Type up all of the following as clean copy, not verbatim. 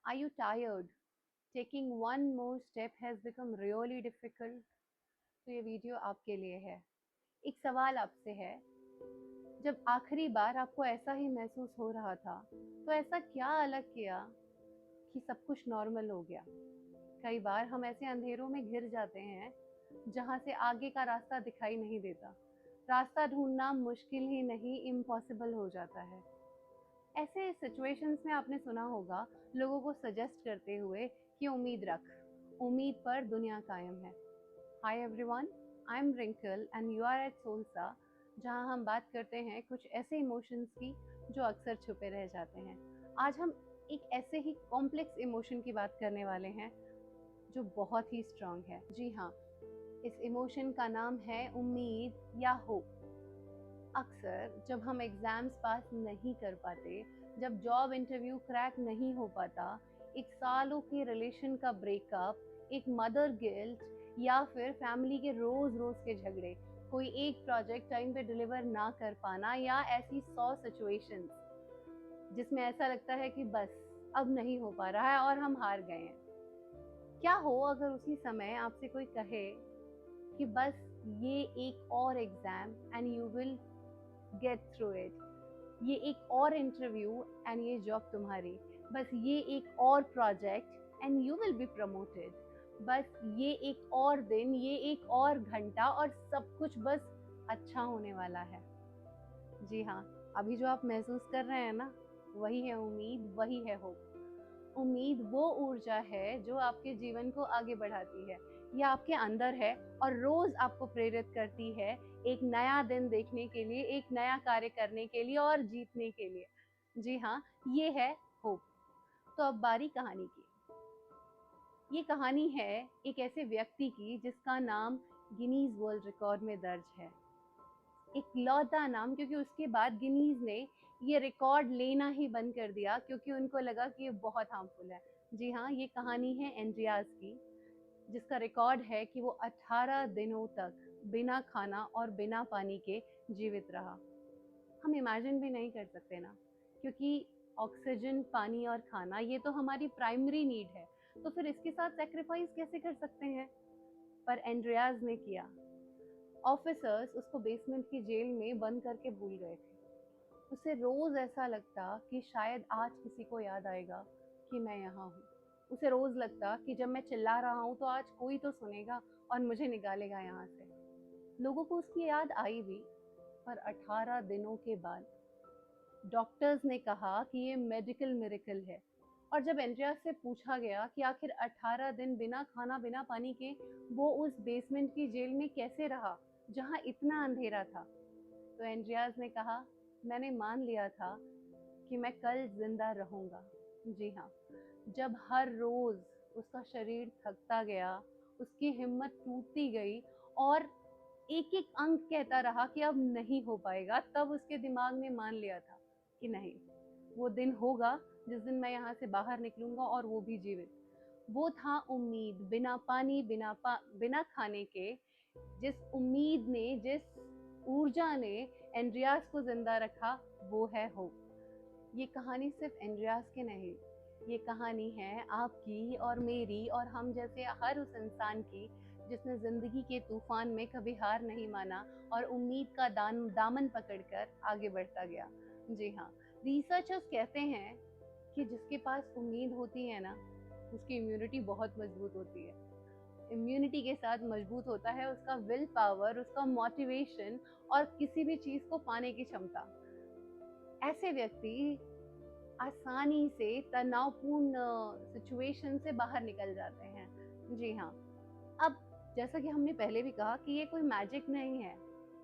Are you tired? Taking one more step has become really difficult. तो ये video आपके लिए है। एक सवाल आपसे है, जब आखिरी बार आपको ऐसा ही महसूस हो रहा था, तो ऐसा क्या अलग किया कि सब कुछ नॉर्मल हो गया? कई बार हम ऐसे अंधेरों में घिर जाते हैं, जहाँ से आगे का रास्ता दिखाई नहीं देता। रास्ता ढूंढना मुश्किल ही नहीं, इम्पॉसिबल हो जाता है। ऐसे सिचुएशंस में आपने सुना होगा लोगों को सजेस्ट करते हुए कि उम्मीद रख, उम्मीद पर दुनिया कायम है। Hi everyone, I am Rinkal and you are at सोल्सा, जहां हम बात करते हैं कुछ ऐसे इमोशंस की जो अक्सर छुपे रह जाते हैं। आज हम एक ऐसे ही कॉम्प्लेक्स इमोशन की बात करने वाले हैं जो बहुत ही स्ट्रांग है। जी हाँ, इस इमोशन का नाम है उम्मीद या होप। अक्सर जब हम एग्जाम्स पास नहीं कर पाते, जब जॉब इंटरव्यू क्रैक नहीं हो पाता, एक सालों के रिलेशन का ब्रेकअप, एक मदर गिल्ट या फिर फैमिली के रोज रोज के झगड़े, कोई एक प्रोजेक्ट टाइम पे डिलीवर ना कर पाना या ऐसी 100 सिचुएशंस जिसमें ऐसा लगता है कि बस अब नहीं हो पा रहा है और हम हार गए हैं। क्या हो अगर उसी समय आपसे कोई कहे कि बस ये एक और exam and you will get through it, ये एक और इंटरव्यू एंड ये जॉब तुम्हारी, बस ये एक और project and you will be promoted, बस ये एक और दिन, ये एक और घंटा और सब कुछ बस अच्छा होने वाला है। जी हाँ, अभी जो आप महसूस कर रहे हैं ना, वही है उम्मीद, वही है होप। उम्मीद वो ऊर्जा है जो आपके जीवन को आगे बढ़ाती है, ये आपके अंदर है और रोज आपको प्रेरित करती है एक नया दिन देखने के लिए, एक नया कार्य करने के लिए और जीतने के लिए। जी हाँ, ये है होप। तो अब बारी कहानी की। ये कहानी है एक ऐसे व्यक्ति की जिसका नाम गिनीज वर्ल्ड रिकॉर्ड में दर्ज है। इकलौता नाम, क्योंकि उसके बाद गिनीज ने ये रिकॉर्ड लेना ही बंद कर दिया क्योंकि उनको लगा कि ये बहुत हार्मफुल है। जी हाँ, ये कहानी है एंड्रियाज की, जिसका रिकॉर्ड है कि वो 18 दिनों तक बिना खाना और बिना पानी के जीवित रहा। हम इमेजिन भी नहीं कर सकते ना, क्योंकि ऑक्सीजन, पानी और खाना ये तो हमारी प्राइमरी नीड है, तो फिर इसके साथ सेक्रीफाइस कैसे कर सकते हैं? पर एंड्रियाज ने किया। ऑफिसर्स उसको बेसमेंट की जेल में बंद करके भूल गए थे। उसे रोज ऐसा लगता कि शायद आज किसी को याद आएगा कि मैं यहाँ हूँ। उसे रोज लगता कि जब मैं चिल्ला रहा हूँ तो आज कोई तो सुनेगा और मुझे निकालेगा यहाँ से। लोगों को उसकी याद आई भी, पर 18 दिनों के बाद डॉक्टर्स ने कहा कि ये मेडिकल मिरेकल है। और जब एंड्रियास से पूछा गया कि आखिर 18 दिन बिना खाना बिना पानी के वो उस बेसमेंट की जेल में कैसे रहा जहाँ इतना अंधेरा था, तो एंड्रियास ने कहा, मैंने मान लिया था कि मैं कल जिंदा रहूंगा। जी हाँ, जब हर रोज उसका शरीर थकता गया, उसकी हिम्मत टूटती गई और एक एक अंग कहता रहा कि अब नहीं हो पाएगा, तब उसके दिमाग ने मान लिया था कि नहीं, वो दिन होगा जिस दिन मैं यहाँ से बाहर निकलूंगा और वो भी जीवित। वो था उम्मीद, बिना पानी बिना खाने के। जिस उम्मीद ने, जिस ऊर्जा ने एंड्रियास को जिंदा रखा, वो है होप। ये कहानी सिर्फ एंड्रियास की नहीं, ये कहानी है आपकी और मेरी और हम जैसे हर उस इंसान की जिसने जिंदगी के तूफान में कभी हार नहीं माना और उम्मीद का दामन पकड़कर आगे बढ़ता गया। जी हाँ, रिसर्चर्स कहते हैं कि जिसके पास उम्मीद होती है ना, उसकी इम्यूनिटी बहुत मजबूत होती है। इम्यूनिटी के साथ मजबूत होता है उसका विल पावर, उसका मोटिवेशन और किसी भी चीज को पाने की क्षमता। ऐसे व्यक्ति आसानी से तनावपूर्ण सिचुएशन से बाहर निकल जाते हैं। जी हाँ, अब जैसा कि हमने पहले भी कहा कि ये कोई मैजिक नहीं है,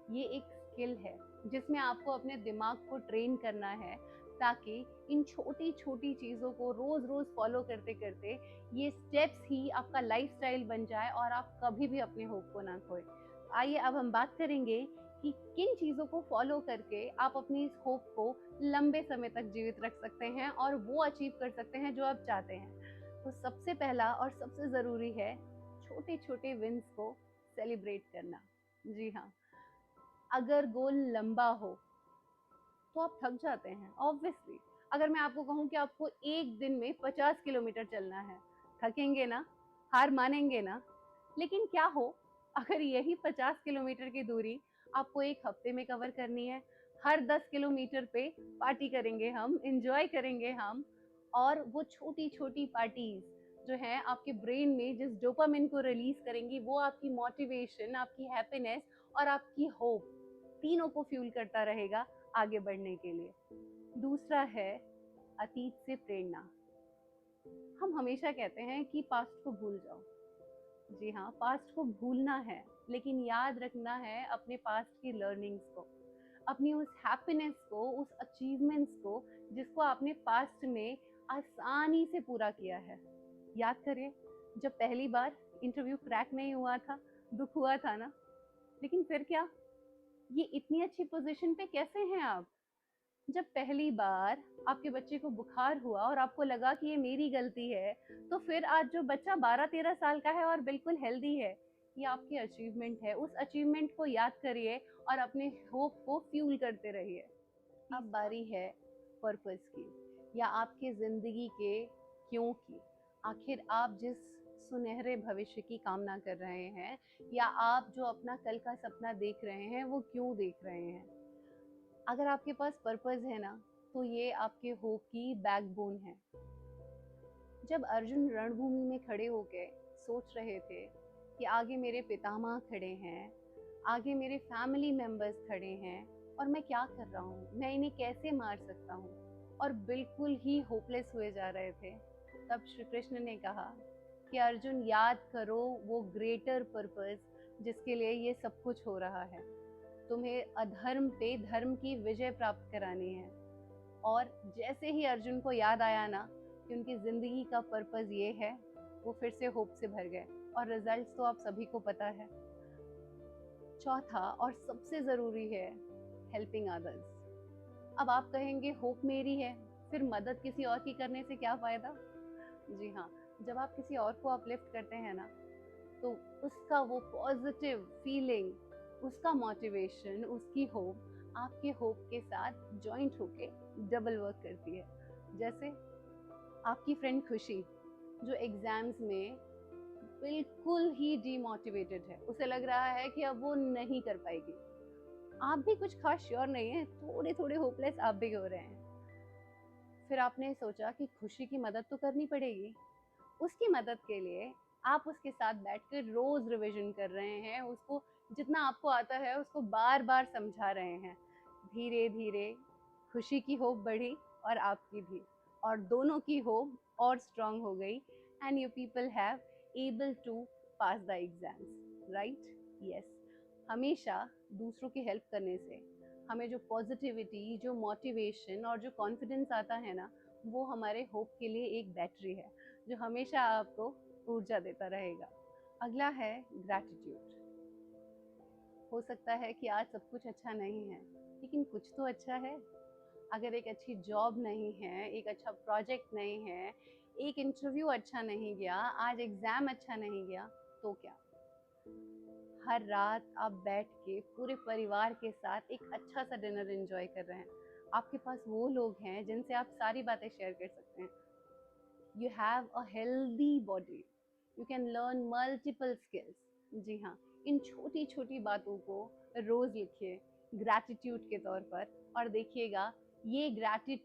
ये एक स्किल है जिसमें आपको अपने दिमाग को ट्रेन करना है, ताकि इन छोटी छोटी चीजों को रोज रोज फॉलो करते करते ये स्टेप्स ही आपका लाइफस्टाइल बन जाए और आप कभी भी अपने होप को ना खोए। आइए अब हम बात करेंगे कि किन चीजों को फॉलो करके आप अपनी इस होप को लंबे समय तक जीवित रख सकते हैं और वो अचीव कर सकते हैं जो आप चाहते हैं। तो सबसे पहला और सबसे जरूरी है छोटे छोटे विन्स को सेलिब्रेट करना। जी हाँ, अगर गोल लंबा हो तो आप थक जाते हैं ऑब्वियसली, अगर मैं आपको कहूँ कि आपको एक दिन में 50 किलोमीटर चलना है, थकेंगे ना, हार मानेंगे ना? लेकिन क्या हो अगर यही 50 किलोमीटर की दूरी आपको एक हफ्ते में कवर करनी है? हर 10 किलोमीटर पे पार्टी करेंगे हम, एंजॉय करेंगे हम, और वो छोटी छोटी पार्टीज जो है आपके ब्रेन में जिस डोपामिन को रिलीज करेंगी, वो आपकी मोटिवेशन, आपकी हैप्पीनेस और आपकी होप, तीनों को फ्यूल करता रहेगा आगे बढ़ने के लिए। दूसरा है अतीत से प्रेरणा। हम हमेशा कहते हैं कि पास्ट को भूल जाओ। जी हाँ, पास्ट को भूलना है, लेकिन याद रखना है अपने पास्ट की लर्निंग्स को, अपनी उस हैप्पीनेस को, उस अचीवमेंट्स को जिसको आपने पास्ट में आसानी से पूरा किया है। याद करिए, जब पहली बार इंटरव्यू क्रैक नहीं हुआ था, दुख हुआ था ना, लेकिन फिर क्या, ये इतनी अच्छी पोजीशन पे कैसे हैं आप? जब पहली बार आपके बच्चे को बुखार हुआ और आपको लगा कि ये मेरी गलती है, तो फिर आज जो बच्चा 12-13 साल का है और बिल्कुल हेल्दी है, ये आपकी अचीवमेंट है। उस अचीवमेंट को याद करिए और अपने होप को फ्यूल करते रहिए। अब बारी है पर्पस की, या आपकी ज़िंदगी के क्यों की। आखिर आप जिस सुनहरे भविष्य की कामना कर रहे हैं, या आप जो अपना कल का सपना देख रहे हैं, वो क्यों देख रहे हैं? अगर आपके पास पर्पस है ना, तो ये आपके होप की बैकबोन है। जब अर्जुन रणभूमि में खड़े होकर सोच रहे थे कि आगे मेरे पितामह खड़े हैं, आगे मेरे फैमिली मेंबर्स खड़े हैं, और मैं क्या कर रहा हूँ, मैं इन्हें कैसे मार सकता हूँ, और बिल्कुल ही होपलेस हुए जा रहे थे, तब श्री कृष्ण ने कहा कि अर्जुन, याद करो वो ग्रेटर पर्पस जिसके लिए ये सब कुछ हो रहा है। तुम्हें अधर्म पे धर्म की विजय प्राप्त करानी है। और जैसे ही अर्जुन को याद आया ना कि उनकी जिंदगी का पर्पस ये है, वो फिर से होप से भर गए, और रिजल्ट्स तो आप सभी को पता है। चौथा और सबसे जरूरी है हेल्पिंग अदर्स। अब आप कहेंगे होप मेरी है, फिर मदद किसी और की करने से क्या फायदा? जी हाँ, जब आप किसी और को अपलिफ्ट करते हैं ना, तो उसका वो पॉजिटिव फीलिंग, उसका मोटिवेशन, उसकी होप आपके होप के साथ जॉइंट होके डबल वर्क करती है। जैसे आपकी फ्रेंड खुशी, जो एग्जाम्स में बिल्कुल ही डीमोटिवेटेड है, उसे लग रहा है कि अब वो नहीं कर पाएगी। आप भी कुछ खास श्योर नहीं है, थोड़े थोड़े होपलेस आप भी हो रहे हैं। फिर आपने सोचा कि खुशी की मदद तो करनी पड़ेगी। उसकी मदद के लिए आप उसके साथ बैठकर रोज रिवीजन कर रहे हैं, उसको जितना आपको आता है उसको बार बार समझा रहे हैं। धीरे धीरे खुशी की होप बढ़ी और आपकी भी, और दोनों की होप और स्ट्रांग हो गई, and you people have able to pass the exams, right? Yes, हमेशा दूसरों की हेल्प करने से हमें जो पॉजिटिविटी, जो मोटिवेशन और जो कॉन्फिडेंस आता है ना, वो हमारे होप के लिए एक बैटरी है जो हमेशा आपको ऊर्जा देता रहेगा। अगला है ग्रैटिट्यूड। हो सकता है कि आज सब कुछ अच्छा नहीं है, लेकिन कुछ तो अच्छा है। अगर एक अच्छी जॉब नहीं है, एक अच्छा प्रोजेक्ट नहीं है, एक इंटरव्यू अच्छा नहीं गया, आज एग्जाम अच्छा नहीं गया, तो क्या? हर रात आप बैठ के पूरे परिवार के साथ एक अच्छा सा डिनर एंजॉय कर रहे हैं। आपके पास वो लोग हैं जिनसे आप सारी बातें शेयर कर सकते हैं। You have a healthy body. You can learn multiple skills. जी हाँ, इन छोटी छोटी बातों को रोज लिखिए ग्रैटिट्यूड के तौर पर, और देखिएगा ये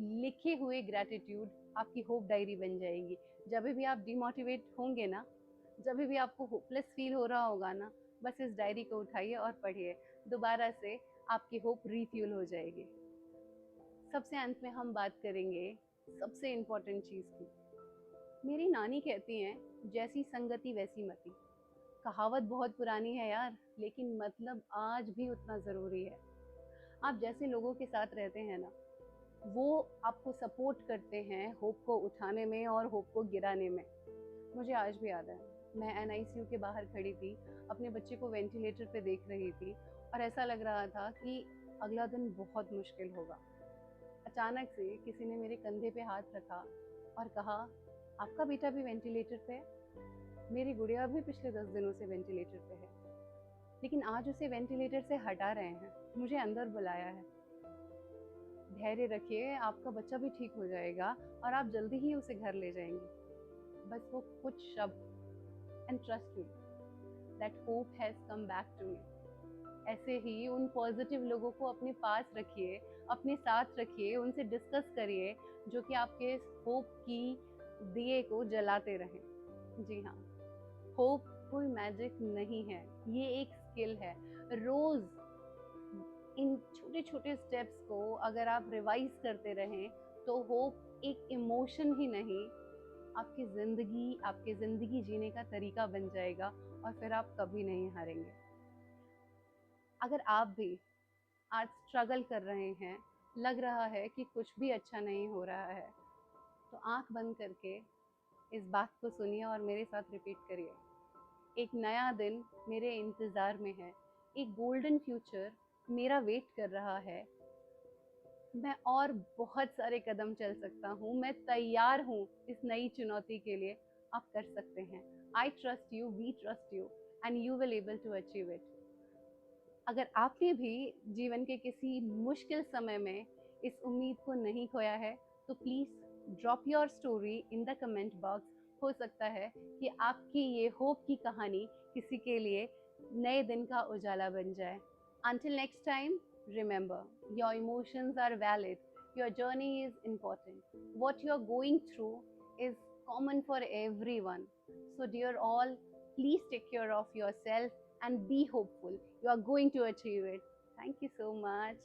लिखे हुए ग्रैटिट्यूड आपकी होप डायरी बन जाएगी। जब भी आप डिमोटिवेट होंगे ना, जब भी आपको होपलेस फील हो रहा होगा ना, बस इस डायरी को उठाइए और पढ़िए, दोबारा से आपकी होप रिफ्यूल हो जाएगी। सबसे अंत में हम बात करेंगे सबसे इम्पोर्टेंट चीज़ की। मेरी नानी कहती हैं, जैसी संगति वैसी मति। कहावत बहुत पुरानी है यार, लेकिन मतलब आज भी उतना ज़रूरी है। आप जैसे लोगों के साथ रहते हैं ना, वो आपको सपोर्ट करते हैं होप को उठाने में और होप को गिराने में। मुझे आज भी याद है, मैं एनआईसीयू के बाहर खड़ी थी, अपने बच्चे को वेंटिलेटर पे देख रही थी, और ऐसा लग रहा था कि अगला दिन बहुत मुश्किल होगा। अचानक से किसी ने मेरे कंधे पे हाथ रखा और कहा, आपका बेटा भी वेंटिलेटर पे है? मेरी गुड़िया भी पिछले 10 दिनों से वेंटिलेटर पे है, लेकिन आज उसे वेंटिलेटर से हटा रहे हैं, मुझे अंदर बुलाया है। धैर्य रखिए, आपका बच्चा भी ठीक हो जाएगा और आप जल्दी ही उसे घर ले जाएंगे। बस वो कुछ शब्द, and trust me that hope has come back to me. ऐसे ही उन पॉजिटिव लोगों को अपने पास रखिए, अपने साथ रखिए, उनसे डिस्कस करिए, जो कि आपके होप की दिए को जलाते रहें। जी हाँ, होप कोई मैजिक नहीं है, ये एक स्किल है। रोज इन छोटे छोटे स्टेप्स को अगर आप रिवाइज करते रहें तो होप एक इमोशन ही नहीं, आपकी ज़िंदगी जीने का तरीका बन जाएगा और फिर आप कभी नहीं हारेंगे। अगर आप भी आज स्ट्रगल कर रहे हैं, लग रहा है कि कुछ भी अच्छा नहीं हो रहा है, तो आंख बंद करके इस बात को सुनिए और मेरे साथ रिपीट करिए। एक नया दिन मेरे इंतज़ार में है, एक गोल्डन फ्यूचर मेरा वेट कर रहा है। मैं और बहुत सारे कदम चल सकता हूँ, मैं तैयार हूँ इस नई चुनौती के लिए। आप कर सकते हैं। I trust you, we trust you, and you will able to achieve it. अगर आपने भी जीवन के किसी मुश्किल समय में इस उम्मीद को नहीं खोया है, तो please drop your story in the comment box. हो सकता है कि आपकी ये होप की कहानी किसी के लिए नए दिन का उजाला बन जाए। Until next time, remember, your emotions are valid, your journey is important. What you are going through is common for everyone. So, dear all, please take care of yourself and be hopeful. You are going to achieve it. Thank you so much.